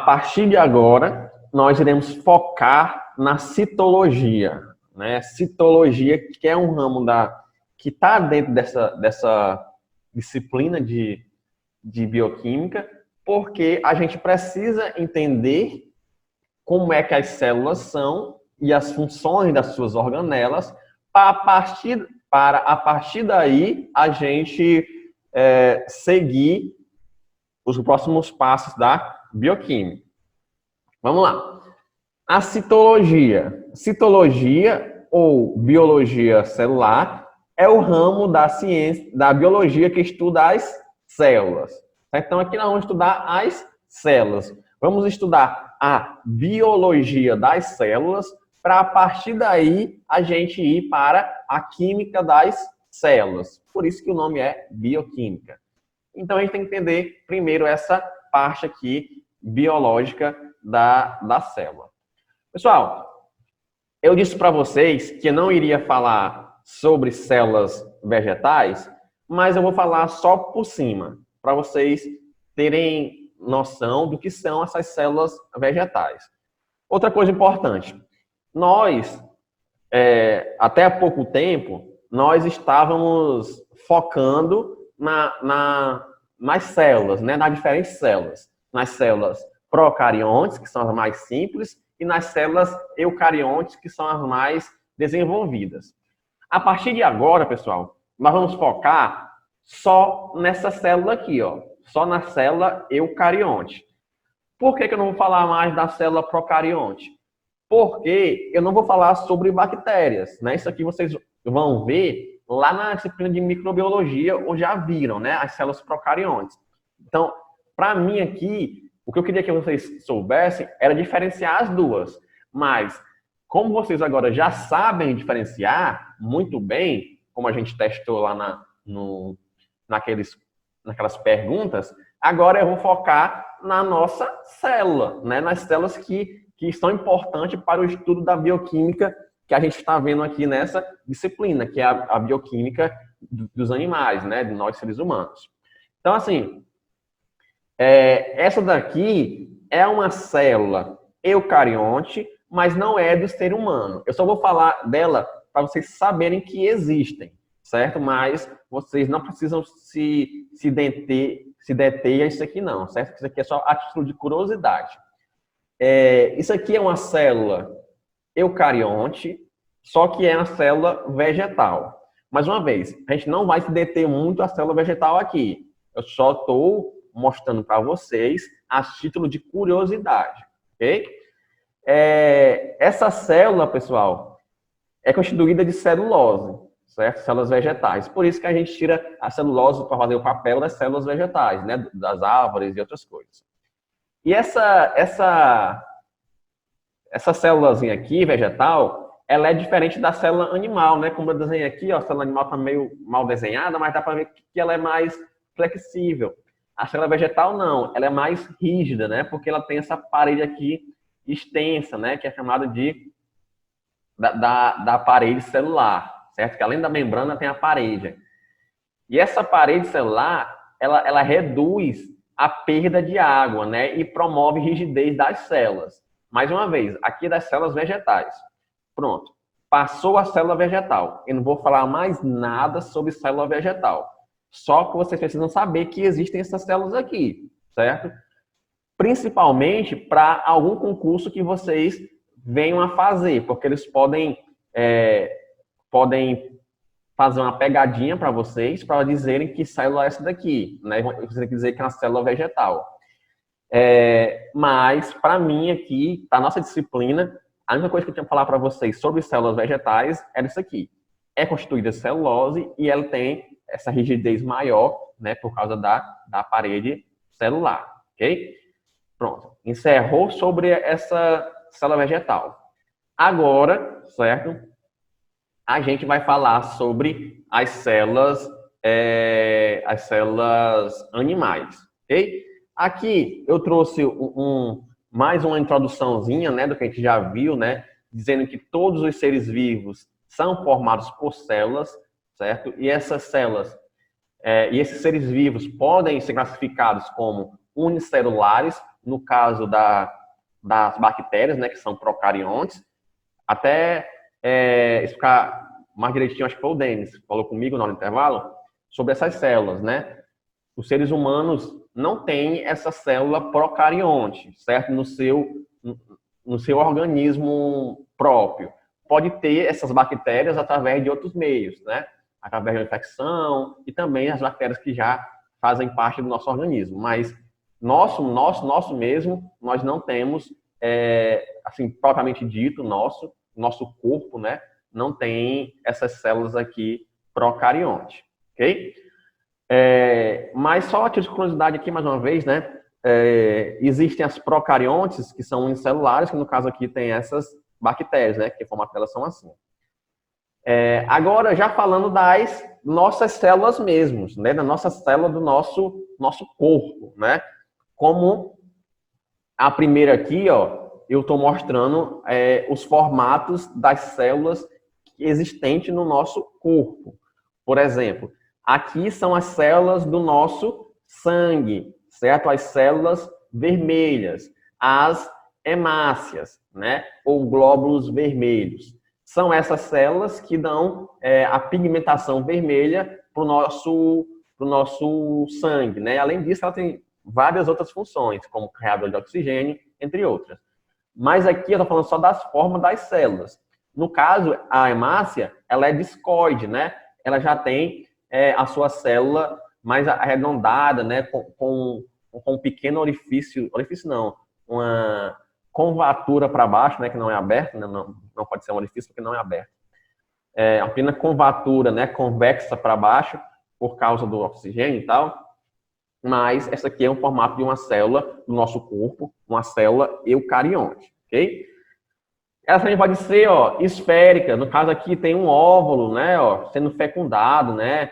partir de agora, nós iremos focar na citologia, né? Citologia, que é um ramo que está dentro dessa disciplina de bioquímica, porque a gente precisa entender como é que as células são e as funções das suas organelas, para a partir daí a gente seguir os próximos passos da bioquímica. Vamos lá. A citologia. Citologia, ou biologia celular, é o ramo da ciência, da biologia que estuda as células. Então, aqui nós vamos estudar as células. Vamos estudar a biologia das células, para a partir daí a gente ir para a química das células. Por isso que o nome é bioquímica. Então, a gente tem que entender primeiro essa parte aqui biológica da célula. Pessoal, eu disse para vocês que eu não iria falar sobre células vegetais, mas eu vou falar só por cima, para vocês terem noção do que são essas células vegetais. Outra coisa importante, nós, até há pouco tempo, nós estávamos focando nas células, né, nas diferentes células. Nas células procariontes, que são as mais simples, e nas células eucariontes, que são as mais desenvolvidas. A partir de agora, pessoal, nós vamos focar só nessa célula aqui, ó, só na célula eucarionte. Por que eu não vou falar mais da célula procarionte? Porque eu não vou falar sobre bactérias, né? Isso aqui vocês vão ver lá na disciplina de microbiologia, ou já viram, né? As células procariontes. Então, para mim aqui, o que eu queria que vocês soubessem era diferenciar as duas. Mas, como vocês agora já sabem diferenciar muito bem, como a gente testou lá naquelas perguntas, agora eu vou focar na nossa célula, né? Nas células que são importantes para o estudo da bioquímica que a gente está vendo aqui nessa disciplina, que é a bioquímica dos animais, né? De nós seres humanos. Então, assim, essa daqui é uma célula eucarionte, mas não é do ser humano. Eu só vou falar dela para vocês saberem que existem, certo? Mas vocês não precisam se deter a isso aqui não, certo? Isso aqui é só a título de curiosidade. Isso aqui é uma célula eucarionte, só que é uma célula vegetal. Mais uma vez, a gente não vai se deter muito a célula vegetal aqui. Eu só estou mostrando para vocês a título de curiosidade, ok? Essa célula, pessoal, é constituída de celulose, certo? Células vegetais. Por isso que a gente tira a celulose para fazer o papel das células vegetais, né? Das árvores e outras coisas. E essa célulazinha aqui, vegetal, ela é diferente da célula animal, né? Como eu desenhei aqui, ó, a célula animal está meio mal desenhada, mas dá para ver que ela é mais flexível. A célula vegetal não, ela é mais rígida, né? Porque ela tem essa parede aqui extensa, né? Que é chamada da parede celular, certo? Que além da membrana tem a parede. E essa parede celular, ela reduz a perda de água, né? E promove rigidez das células. Mais uma vez, aqui das células vegetais. Pronto. Passou a célula vegetal. Eu não vou falar mais nada sobre célula vegetal. Só que vocês precisam saber que existem essas células aqui, certo? Principalmente para algum concurso que vocês venham a fazer, porque eles podem fazer uma pegadinha para vocês, para dizerem que célula é essa daqui, né? Você tem que dizer que é uma célula vegetal. Mas, para mim aqui, para a nossa disciplina, a única coisa que eu tinha que falar para vocês sobre células vegetais era isso aqui. É constituída de celulose e ela tem essa rigidez maior, né, por causa da parede celular, ok? Pronto, encerrou sobre essa célula vegetal. Agora, certo? A gente vai falar sobre as células animais, ok? Aqui eu trouxe mais uma introduçãozinha, né, do que a gente já viu, né, dizendo que todos os seres vivos são formados por células, certo? E essas células e esses seres vivos podem ser classificados como unicelulares no caso das bactérias, né, que são procariontes, até explicar mais direitinho, acho que foi o Denis, falou comigo no intervalo, sobre essas células, né? Os seres humanos não têm essa célula procarionte, certo? No seu organismo próprio. Pode ter essas bactérias através de outros meios, né? Através da infecção e também as bactérias que já fazem parte do nosso organismo. Mas nosso mesmo, nós não temos, assim, propriamente dito, nosso corpo, né? Não tem essas células aqui procarionte, ok? Mas só a título de curiosidade aqui, mais uma vez, né? Existem as procariontes, que são unicelulares, que no caso aqui tem essas bactérias, né? Que o formato delas são assim. Agora, já falando das nossas células mesmos, né? Da nossa célula do nosso corpo, né? Como a primeira aqui, ó, eu estou mostrando os formatos das células existentes no nosso corpo. Por exemplo, aqui são as células do nosso sangue, certo? As células vermelhas, as hemácias, né? Ou glóbulos vermelhos. São essas células que dão a pigmentação vermelha para o nosso sangue, né? Além disso, ela tem várias outras funções, como carregador de oxigênio, entre outras. Mas aqui eu estou falando só das formas das células. No caso, a hemácia, ela é discoide, né? Ela já tem a sua célula mais arredondada, né? Com um pequeno orifício não, uma convatura para baixo, né? Que não é aberta, né? Não pode ser um orifício porque não é aberto. Apenas convatura, né? Convexa para baixo, por causa do oxigênio e tal. Mas essa aqui é um formato de uma célula do nosso corpo, uma célula eucarionte, ok? Essa também pode ser, ó, esférica. No caso aqui tem um óvulo, né, ó, sendo fecundado, né?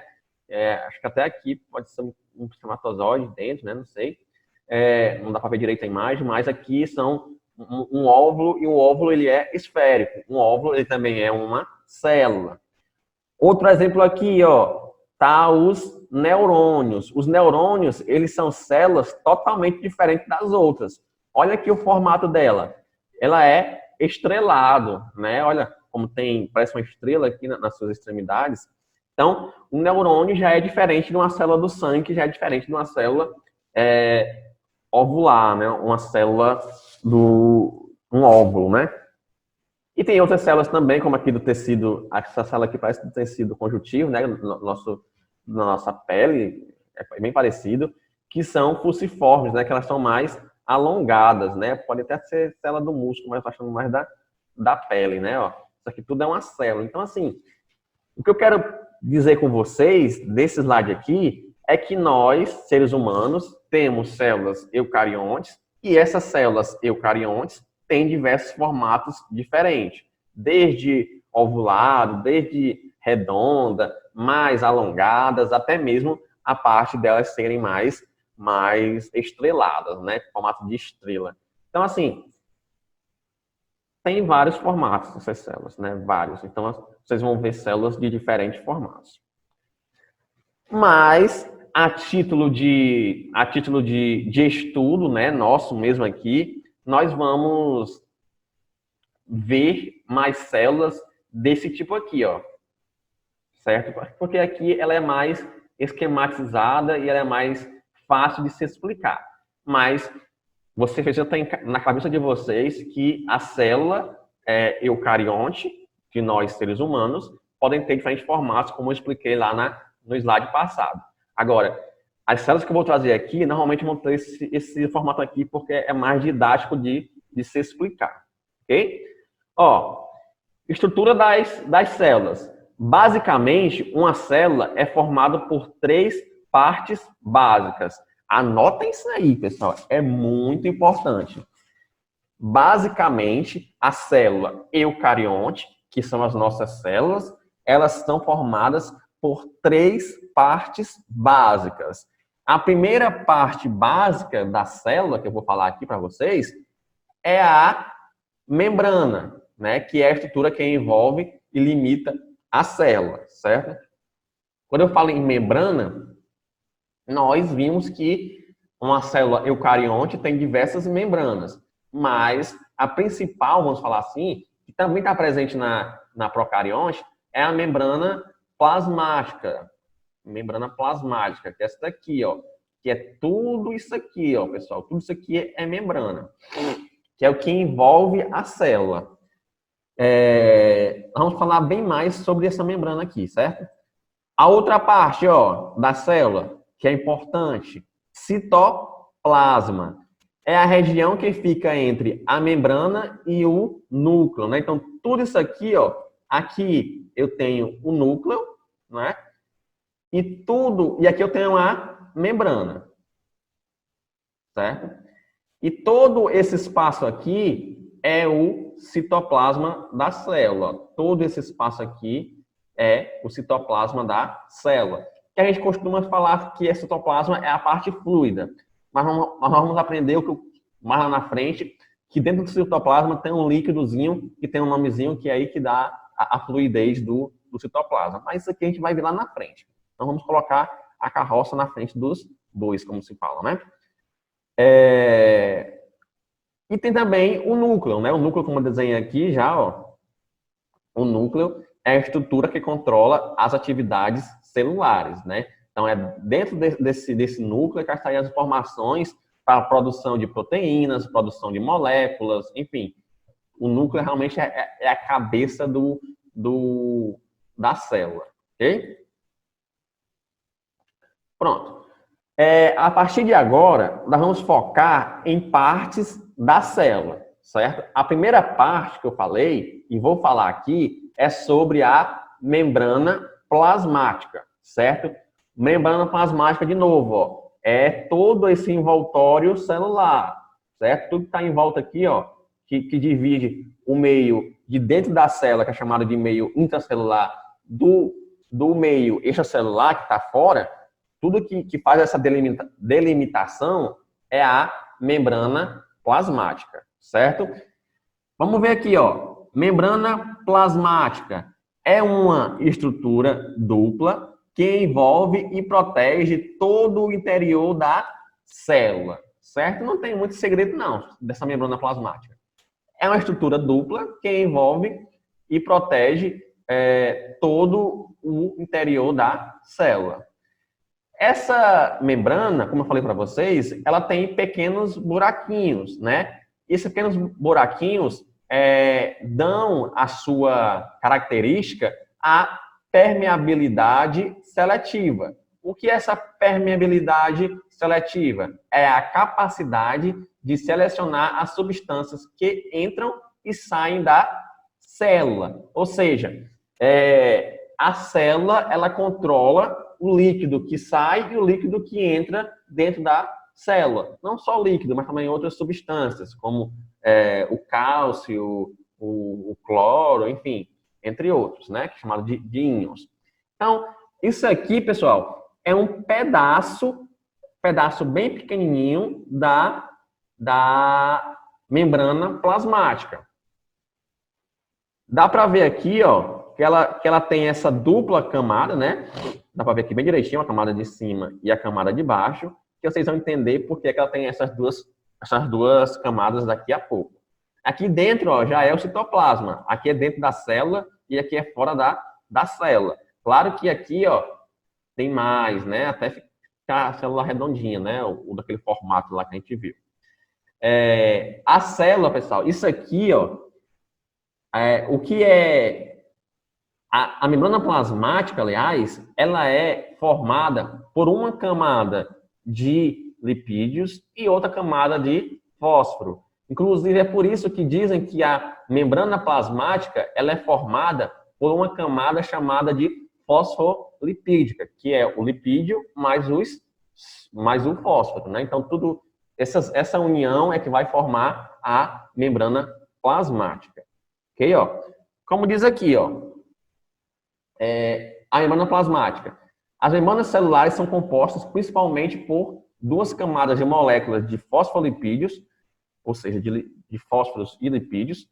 Acho que até aqui pode ser um espermatozoide dentro, né? Não sei. Não dá para ver direito a imagem, mas aqui são um óvulo e o óvulo ele é esférico. Um óvulo ele também é uma célula. Outro exemplo aqui, ó, tá os neurônios. Os neurônios, eles são células totalmente diferentes das outras. Olha aqui o formato dela. Ela é estrelado, né? Olha como parece uma estrela aqui nas suas extremidades. Então, o neurônio já é diferente de uma célula do sangue, que já é diferente de uma célula ovular, né? Uma célula um óvulo, né? E tem outras células também, como aqui do tecido, essa célula aqui parece do tecido conjuntivo, né? Na nossa pele, é bem parecido, que são fusiformes, né? Que elas são mais alongadas, né? Pode até ser célula do músculo, mas eu tô achando mais da pele, né? Ó, isso aqui tudo é uma célula. Então, assim, o que eu quero dizer com vocês, desse slide aqui, é que nós, seres humanos, temos células eucariontes, e essas células eucariontes têm diversos formatos diferentes. Desde ovulado, desde redonda, mais alongadas, até mesmo a parte delas serem mais estreladas, né? Formato de estrela. Então, assim, tem vários formatos dessas células, né? Vários. Então, vocês vão ver células de diferentes formatos. Mas, a título de estudo, né? Nosso mesmo aqui, nós vamos ver mais células desse tipo aqui, ó. Certo? Porque aqui ela é mais esquematizada e ela é mais fácil de se explicar. Mas você já tem na cabeça de vocês que a célula eucarionte, de nós seres humanos, podem ter diferentes formatos, como eu expliquei lá no slide passado. Agora, as células que eu vou trazer aqui, normalmente vão ter esse formato aqui, porque é mais didático de se explicar. Ok? Ó, estrutura das células. Basicamente, uma célula é formada por 3 partes básicas. Anotem isso aí, pessoal. É muito importante. Basicamente, a célula eucarionte, que são as nossas células, elas são formadas por 3 partes básicas. A primeira parte básica da célula, que eu vou falar aqui para vocês, é a membrana, né? Que é a estrutura que envolve e limita a célula, certo? Quando eu falo em membrana, nós vimos que uma célula eucarionte tem diversas membranas, mas a principal, vamos falar assim, que também está presente na procarionte, é a membrana plasmática. Membrana plasmática, que é essa daqui, ó. Que é tudo isso aqui, ó, pessoal. Tudo isso aqui é membrana, que é o que envolve a célula. Vamos falar bem mais sobre essa membrana aqui, certo? A outra parte, ó, da célula, que é importante, citoplasma. É a região que fica entre a membrana e o núcleo, né? Então, tudo isso aqui, ó, aqui eu tenho o núcleo, né? E aqui eu tenho a membrana, certo? E todo esse espaço aqui é o citoplasma da célula. Todo esse espaço aqui é o citoplasma da célula. Que a gente costuma falar que esse citoplasma é a parte fluida. Mas nós vamos aprender mais lá na frente, que dentro do citoplasma tem um líquidozinho, que tem um nomezinho, que é aí que dá a fluidez do citoplasma. Mas isso aqui a gente vai ver lá na frente. Então vamos colocar a carroça na frente dos bois, como se fala, né? E tem também o núcleo, né? O núcleo, como eu desenhei aqui já, ó. O núcleo é a estrutura que controla as atividades celulares, né? Então, é dentro desse núcleo que estão as informações para a produção de proteínas, produção de moléculas, enfim. O núcleo realmente é a cabeça da célula, ok? Pronto. A partir de agora, nós vamos focar em partes da célula, certo? A primeira parte que eu falei, e vou falar aqui, é sobre a membrana plasmática, certo? Membrana plasmática, de novo, ó, é todo esse envoltório celular, certo? Tudo que está em volta aqui, ó, que divide o meio de dentro da célula, que é chamado de meio intracelular, do meio extracelular, que está fora. Tudo que faz essa delimitação é a membrana plasmática, certo? Vamos ver aqui, ó. Membrana plasmática é uma estrutura dupla que envolve e protege todo o interior da célula, certo? Não tem muito segredo, não, dessa membrana plasmática. É uma estrutura dupla que envolve e protege todo o interior da célula. Essa membrana, como eu falei para vocês, ela tem pequenos buraquinhos, né? E esses pequenos buraquinhos dão a sua característica à permeabilidade seletiva. O que é essa permeabilidade seletiva? É a capacidade de selecionar as substâncias que entram e saem da célula. Ou seja, a célula ela controla o líquido que sai e o líquido que entra dentro da célula. Não só o líquido, mas também outras substâncias, como o cálcio, o cloro, enfim, entre outros, né? Que é chamado de íons. Então, isso aqui, pessoal, é um pedaço bem pequenininho da membrana plasmática. Dá para ver aqui, ó, que ela tem essa dupla camada, né? Dá para ver aqui bem direitinho, a camada de cima e a camada de baixo, que vocês vão entender por que ela tem essas duas camadas daqui a pouco. Aqui dentro, ó, já é o citoplasma. Aqui é dentro da célula e aqui é fora da célula. Claro que aqui, ó, tem mais, né? Até ficar a célula redondinha, né? O daquele formato lá que a gente viu. A célula, pessoal, isso aqui, ó, o que é a membrana plasmática, aliás, ela é formada por uma camada de lipídios e outra camada de fósforo. Inclusive, é por isso que dizem que a membrana plasmática ela é formada por uma camada chamada de fosfolipídica, que é o lipídio mais o fósforo, né? Então, essa união é que vai formar a membrana plasmática. Ok, ó? Como diz aqui, ó, a membrana plasmática. As membranas celulares são compostas principalmente por duas camadas de moléculas de fosfolipídios, ou seja, de fósforos e lipídios,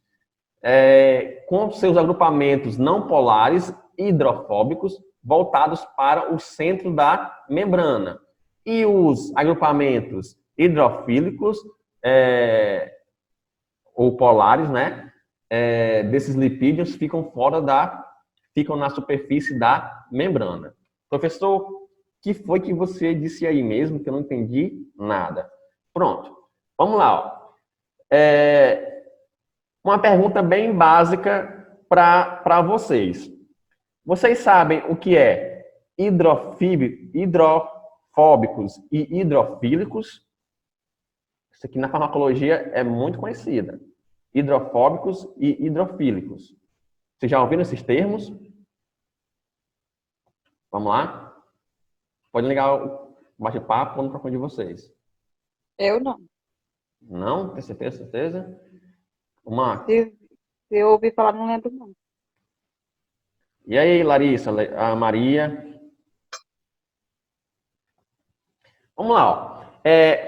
com seus agrupamentos não polares hidrofóbicos voltados para o centro da membrana. E os agrupamentos hidrofílicos ou polares, né, desses lipídios ficam ficam na superfície da membrana. Professor, o que foi que você disse aí mesmo que eu não entendi nada? Pronto, vamos lá. Ó. Uma pergunta bem básica para vocês. Vocês sabem o que é hidrofóbicos e hidrofílicos? Isso aqui na farmacologia é muito conhecida. Hidrofóbicos e hidrofílicos. Vocês já ouviram esses termos? Vamos lá? Pode ligar o bate-papo no microfone de vocês. Eu não. Não? Tem certeza? Certeza? O Marco? Se eu ouvi falar, não lembro não. E aí, Larissa, a Maria? Vamos lá. Ó.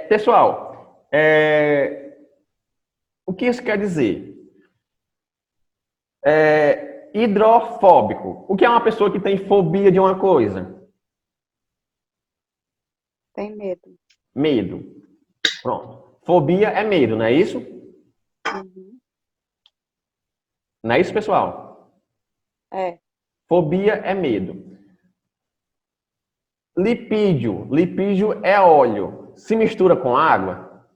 Pessoal, o que isso quer dizer? Hidrofóbico. O que é uma pessoa que tem fobia de uma coisa? Tem medo. Medo. Pronto. Fobia é medo, não é isso? Uhum. Não é isso, pessoal? É. Fobia é medo. Lipídio. Lipídio é óleo. Se mistura com água?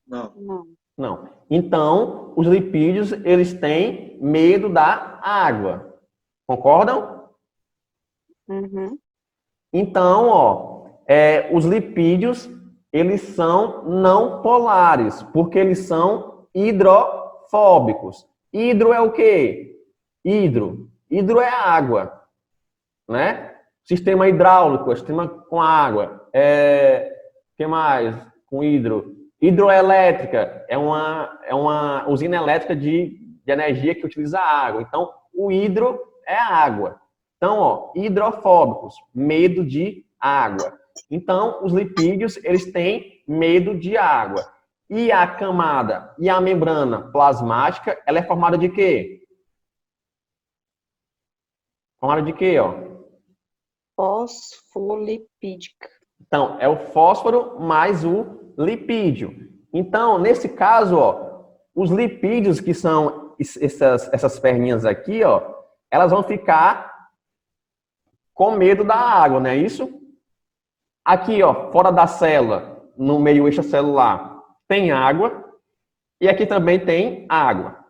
Não. Não. Não. Então, os lipídios, eles têm medo da água. Concordam? Uhum. Então, ó, os lipídios, eles são não polares, porque eles são hidrofóbicos. Hidro é o quê? Hidro. Hidro é água, né? Sistema hidráulico, sistema com água. O que mais? Com hidro. Hidroelétrica é uma usina elétrica de energia que utiliza água. Então, o hidro é água. Então, ó, hidrofóbicos, medo de água. Então, os lipídios, eles têm medo de água. E a camada e a membrana plasmática, ela é formada de quê? Formada de quê, ó? Fosfolipídica. Então, é o fósforo mais o lipídio. Então, nesse caso, ó, os lipídios, que são essas perninhas aqui, ó, elas vão ficar com medo da água, não é isso? Aqui, ó, fora da célula, no meio extracelular, tem água. E aqui também tem água.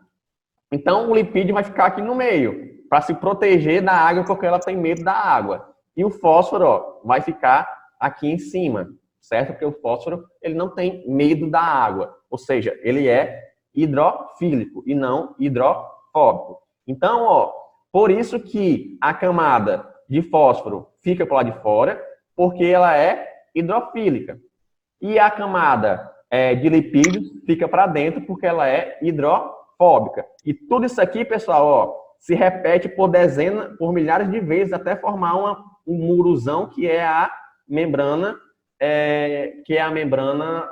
Então, o lipídio vai ficar aqui no meio, para se proteger da água, porque ela tem medo da água. E o fósforo, ó, vai ficar aqui em cima, certo? Porque o fósforo, ele não tem medo da água. Ou seja, ele é hidrofílico e não hidrofóbico. Então, ó, por isso que a camada de fósforo fica para lá de fora, porque ela é hidrofílica. E a camada de lipídios fica para dentro, porque ela é hidrofóbica. E tudo isso aqui, pessoal, ó, se repete por milhares de vezes, até formar um murozão, que é a membrana,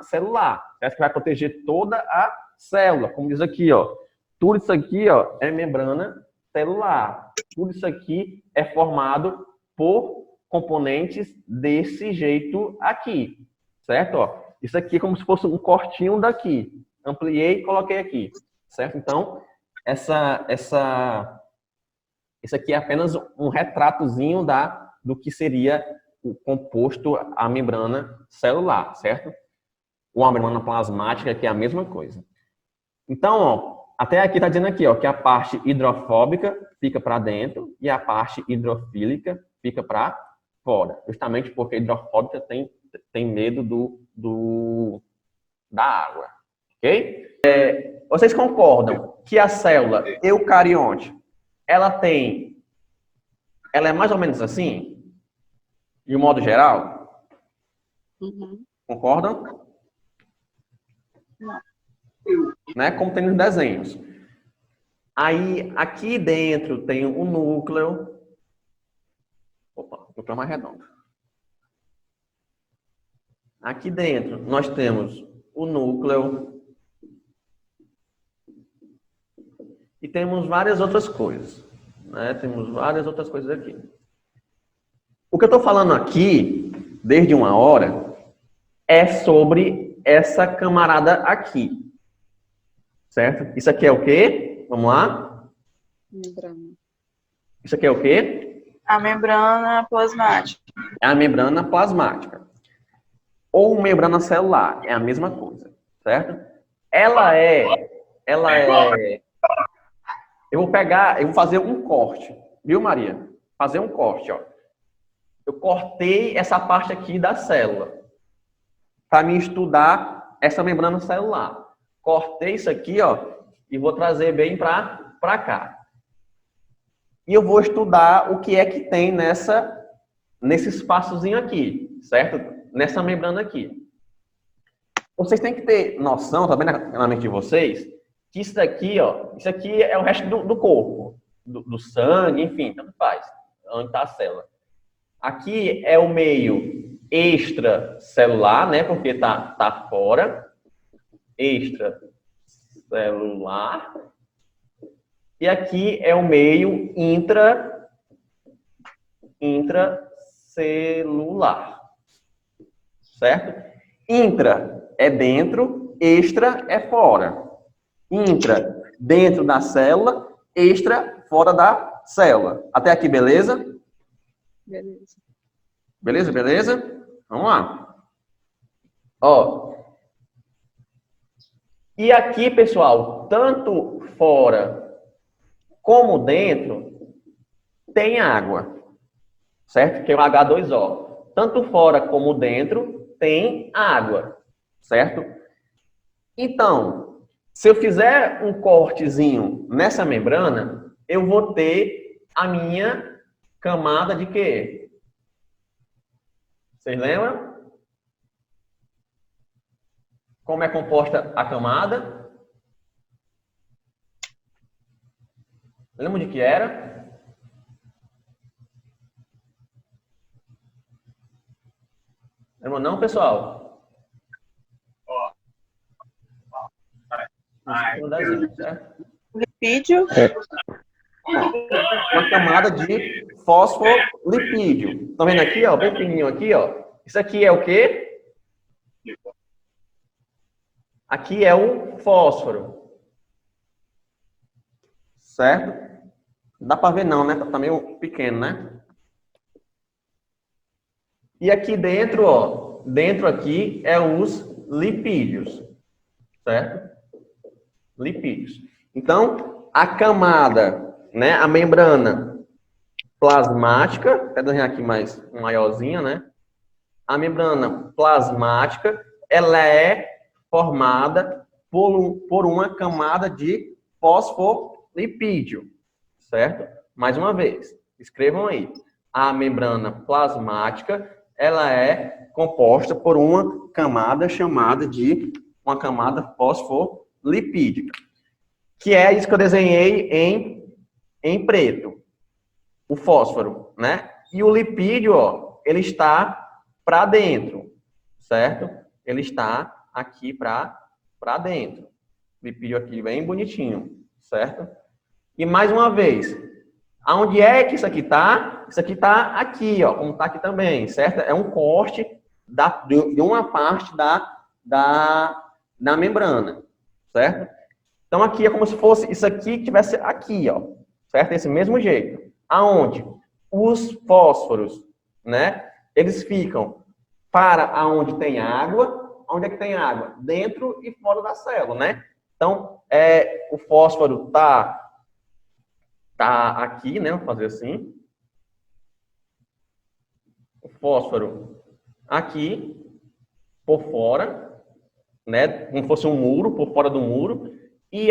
celular. Essa que vai proteger toda a célula, como diz aqui, ó. Tudo isso aqui, ó, é membrana celular. Tudo isso aqui é formado por componentes desse jeito aqui, certo? Ó, isso aqui é como se fosse um cortinho daqui. Ampliei e coloquei aqui, certo? Então, isso aqui é apenas um retratozinho do que seria o composto, a membrana celular, certo? Ou a membrana plasmática, que é a mesma coisa. Então, ó, até aqui está dizendo aqui, ó, que a parte hidrofóbica fica para dentro e a parte hidrofílica fica para fora. Justamente porque a hidrofóbica tem medo da água. Ok? Vocês concordam que a célula eucarionte, ela é mais ou menos assim? De um modo geral? Uhum. Concordam? Não. Né? Como tem nos desenhos. Aí, aqui dentro tem o núcleo. Opa, o núcleo é mais redondo. Aqui dentro nós temos o núcleo. E temos várias outras coisas. Né? Temos várias outras coisas aqui. O que eu estou falando aqui desde uma hora é sobre essa camarada aqui. Certo? Isso aqui é o quê? Vamos lá? Membrana. Isso aqui é o quê? A membrana plasmática. É a membrana plasmática. Ou membrana celular, é a mesma coisa, certo? Ela é... Eu vou fazer um corte, viu, Maria? Fazer um corte, ó. Eu cortei essa parte aqui da célula para me estudar essa membrana celular. Cortei isso aqui, ó, e vou trazer bem para cá. E eu vou estudar o que é que tem nesse espaçozinho aqui, certo? Nessa membrana aqui. Vocês têm que ter noção, tá vendo na mente de vocês, que isso daqui, ó, isso aqui é o resto do corpo, do sangue, enfim, tanto faz, onde está a célula. Aqui é o meio extracelular, né, porque tá fora, extracelular, e aqui é o meio intracelular, certo? Intra é dentro, extra é fora. Intra, dentro da célula, extra, fora da célula. Até aqui, beleza? Beleza. Beleza, beleza? Vamos lá. Ó. E aqui, pessoal, tanto fora como dentro, tem água. Certo? Que é o H2O. Tanto fora como dentro, tem água. Certo? Então, se eu fizer um cortezinho nessa membrana, eu vou ter a minha camada de quê? Vocês lembram? Como é composta a camada? Lembra de que era? Lembra não, pessoal? Certo? Lipídio. Uma camada de fosfolipídio. Estão vendo aqui, ó? Bem fininho aqui, ó. Isso aqui é o quê? Aqui é o fósforo. Certo? Não dá para ver não, né? Tá meio pequeno, né? E aqui dentro, ó. Dentro aqui é os lipídios. Certo? Lipídios. Então, a camada, né? A membrana plasmática, até desenhar aqui mais maiorzinha, né? A membrana plasmática, ela é formada por uma camada de fosfolipídio, certo? Mais uma vez, escrevam aí. A membrana plasmática, ela é composta por uma camada chamada de uma camada fosfolipídica, que é isso que eu desenhei em preto, o fósforo, né? E o lipídio, ó, ele está para dentro, certo? Ele está aqui para dentro. Lipídio aqui bem bonitinho, certo? E mais uma vez, aonde é que isso aqui está? Isso aqui está aqui, ó, como está aqui também, certo? É um corte de uma parte da membrana, certo? Então aqui é como se fosse isso aqui que tivesse aqui, ó, certo? Esse mesmo jeito. Aonde os fósforos, né? Eles ficam para aonde tem água. Onde é que tem água? Dentro e fora da célula, né? Então, o fósforo tá aqui, né? Vou fazer assim. O fósforo aqui, por fora, né? Como se fosse um muro, por fora do muro. E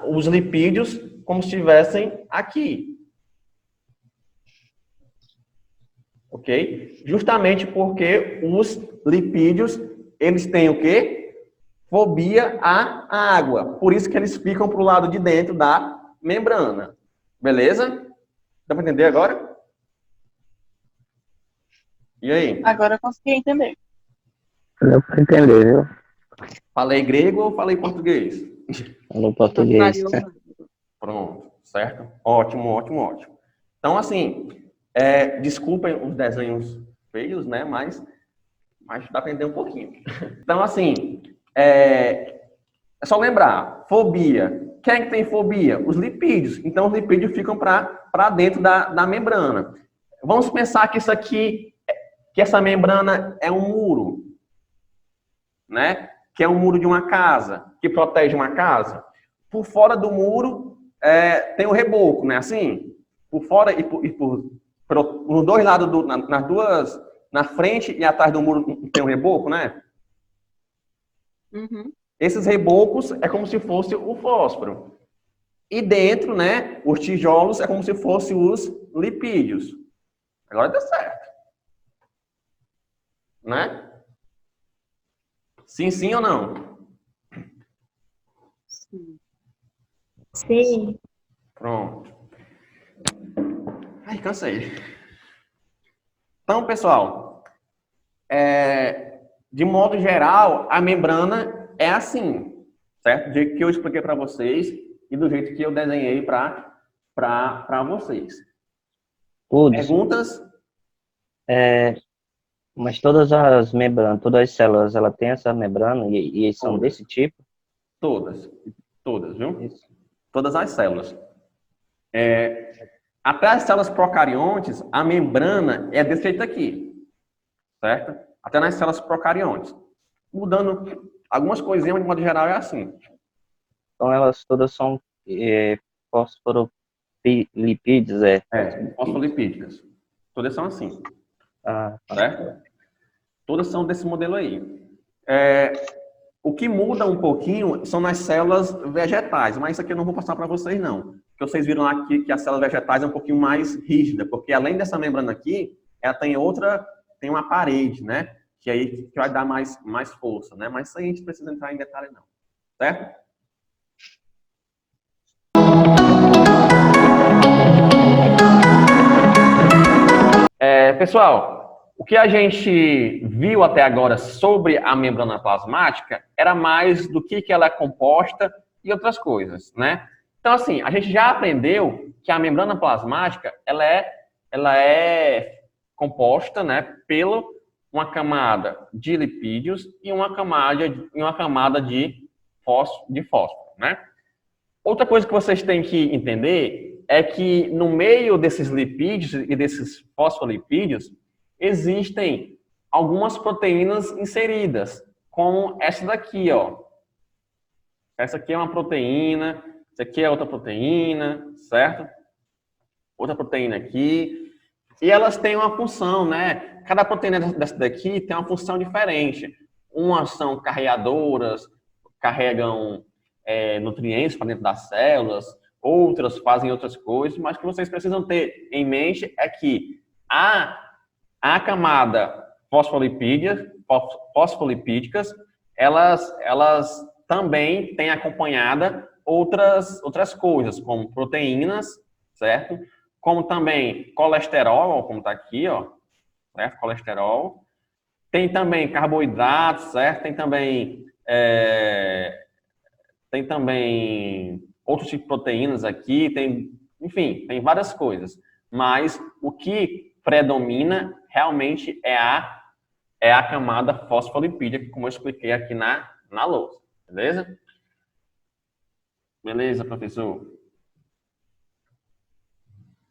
os lipídios como se estivessem aqui. Ok? Justamente porque os lipídios, eles têm o quê? Fobia à água. Por isso que eles ficam para o lado de dentro da membrana. Beleza? Dá para entender agora? E aí? Agora eu consegui entender. Deu para entender, viu? Falei grego ou falei português? Falou português. Pronto, certo? Ótimo, ótimo, ótimo. Então, assim, Desculpem os desenhos feios, né? Mas dá para entender um pouquinho. Então, assim, é só lembrar, fobia. Quem é que tem fobia? Os lipídios. Então, os lipídios ficam para dentro da membrana. Vamos pensar que essa membrana é um muro, né? Que é um muro de uma casa, que protege uma casa. Por fora do muro tem o reboco, né? Assim, por fora e por dois lados, na frente e atrás do muro tem um reboco, né? Uhum. Esses rebocos é como se fosse o fósforo. E dentro, né, os tijolos é como se fossem os lipídios. Agora deu certo. Né? Sim, sim ou não? Sim. Sim. Pronto. Ai, cansei. Então, pessoal, de modo geral, a membrana é assim, certo? Do jeito que eu expliquei para vocês e do jeito que eu desenhei para vocês. Todos. Perguntas? Mas todas as membranas, todas as células, ela tem essa membrana e são Todas. desse tipo? Todas, viu? Isso. Todas as células. Até as células procariontes, a membrana é desse jeito aqui, certo? Até nas células procariontes. Mudando algumas coisinhas, mas de modo geral é assim. Então elas todas são fosfolipídios, Fosfolipídicas. Todas são assim, certo? Todas são desse modelo aí. O que muda um pouquinho são nas células vegetais, mas isso aqui eu não vou passar para vocês, não. Porque vocês viram aqui que as células vegetais é um pouquinho mais rígida, porque além dessa membrana aqui, ela tem uma parede, né? Que aí que vai dar mais força, né? Mas isso aí a gente precisa entrar em detalhe, não. Certo? Pessoal, o que a gente viu até agora sobre a membrana plasmática era mais do que ela é composta e outras coisas, né? Então, assim, a gente já aprendeu que a membrana plasmática, ela é composta, né, pela uma camada de lipídios e uma camada de fósforo, né? Outra coisa que vocês têm que entender é que no meio desses lipídios e desses fosfolipídios existem algumas proteínas inseridas, como essa daqui, ó. Essa aqui é uma proteína, essa aqui é outra proteína, certo? Outra proteína aqui. E elas têm uma função, né? Cada proteína dessa daqui tem uma função diferente. Umas são carreadoras, carregam nutrientes para dentro das células, outras fazem outras coisas, mas o que vocês precisam ter em mente é que a camada fosfolipídicas, elas também têm acompanhada outras coisas, como proteínas, certo? Como também colesterol, como está aqui, ó, certo? Colesterol. Tem também carboidratos, certo? Tem também outros tipos de proteínas aqui, enfim, tem várias coisas. Mas o que predomina realmente é a camada fosfolipídica, como eu expliquei aqui na lousa. Beleza? Beleza, professor?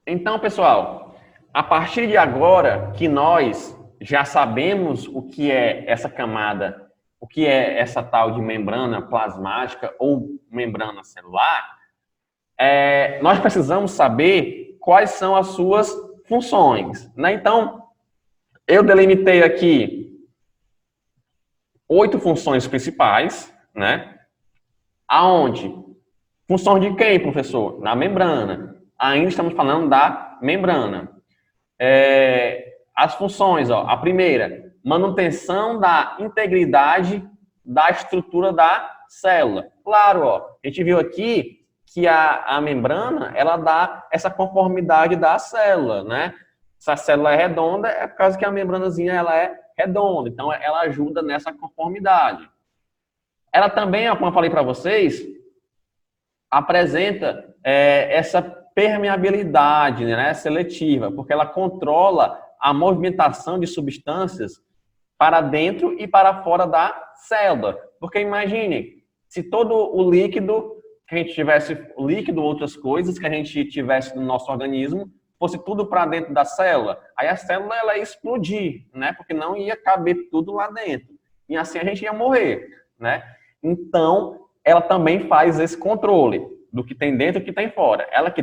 Então, pessoal, a partir de agora que nós já sabemos o que é essa camada, o que é essa tal de membrana plasmática ou membrana celular, nós precisamos saber quais são as suas funções, né? Então, eu delimitei aqui 8 funções principais, né? Aonde? Funções de quem, professor? Na membrana. Ainda estamos falando da membrana. As funções, ó, a primeira, manutenção da integridade da estrutura da célula. Claro, ó, a gente viu aqui que a membrana, ela dá essa conformidade da célula, né? Se a célula é redonda, é por causa que a membranazinha ela é redonda, então ela ajuda nessa conformidade. Ela também, como eu falei para vocês, apresenta permeabilidade, né, seletiva, porque ela controla a movimentação de substâncias para dentro e para fora da célula. Porque imagine, se todo o líquido, que a gente tivesse líquido, outras coisas que a gente tivesse no nosso organismo, fosse tudo para dentro da célula, aí a célula ela ia explodir, né? Porque não ia caber tudo lá dentro. E assim a gente ia morrer, né? Então, ela também faz esse controle do que tem dentro e do que tem fora. Ela que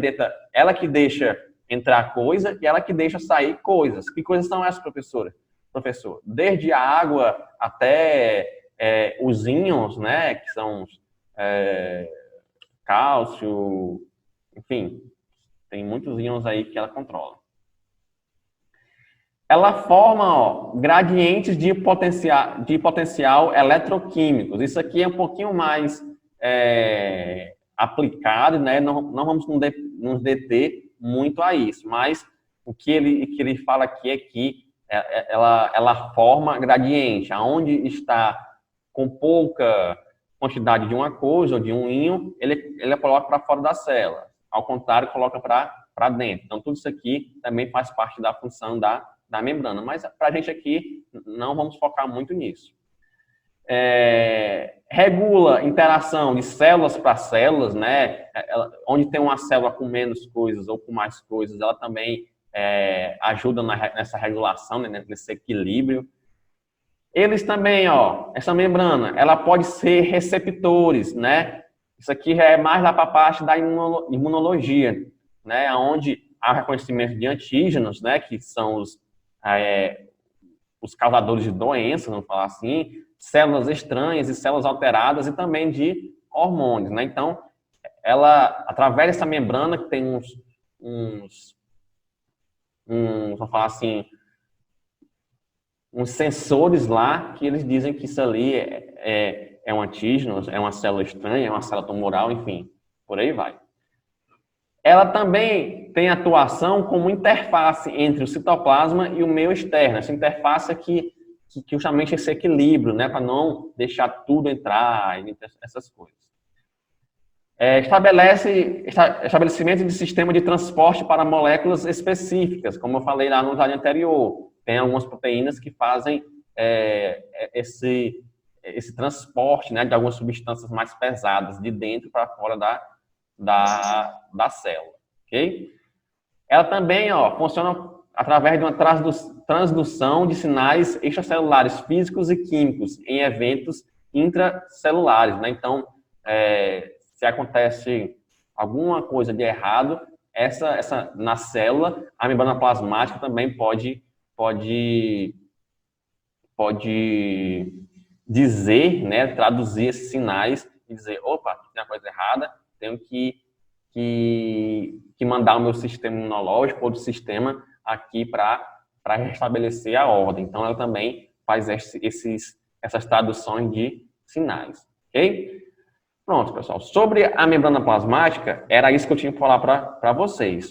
deixa entrar coisa e ela que deixa sair coisas. Que coisas são essas, professor? Desde a água até os íons, né? Que são cálcio, enfim, tem muitos íons aí que ela controla. Ela forma gradientes de potencial eletroquímicos. Isso aqui é um pouquinho mais aplicado, né? Não vamos nos deter muito a isso, mas o que ele fala aqui é que ela forma gradiente, aonde está com pouca quantidade de uma coisa ou de um íon, ele coloca para fora da célula. Ao contrário, coloca para dentro. Então, tudo isso aqui também faz parte da função da membrana. Mas, para a gente aqui, não vamos focar muito nisso. Regula interação de células para células, né? Onde tem uma célula com menos coisas ou com mais coisas, ela também ajuda nessa regulação, né? Nesse equilíbrio. Eles também, essa membrana, ela pode ser receptores, né? Isso aqui já é mais lá para a parte da imunologia, né? Onde há reconhecimento de antígenos, né? Que são os causadores de doenças, vamos falar assim, células estranhas e células alteradas e também de hormônios, né? Então, ela, através dessa membrana que tem vamos falar assim, uns sensores lá que eles dizem que isso ali é um antígeno, é uma célula estranha, é uma célula tumoral, enfim, por aí vai. Ela também tem atuação como interface entre o citoplasma e o meio externo. Essa interface aqui, que justamente esse equilíbrio, né, para não deixar tudo entrar, essas coisas. Estabelecimento de sistema de transporte para moléculas específicas, como eu falei lá no slide anterior. Tem algumas proteínas que fazem esse transporte, né, de algumas substâncias mais pesadas de dentro para fora da célula, ok? Ela também, funciona através de uma transdução de sinais extracelulares físicos e químicos em eventos intracelulares, né? Então, se acontece alguma coisa de errado, na célula, a membrana plasmática também pode dizer, né, traduzir esses sinais e dizer, opa, tem uma coisa errada, tenho que mandar o meu sistema imunológico ou do sistema aqui para restabelecer a ordem. Então, ela também faz essas traduções de sinais, ok? Pronto, pessoal. Sobre a membrana plasmática, era isso que eu tinha que falar para vocês.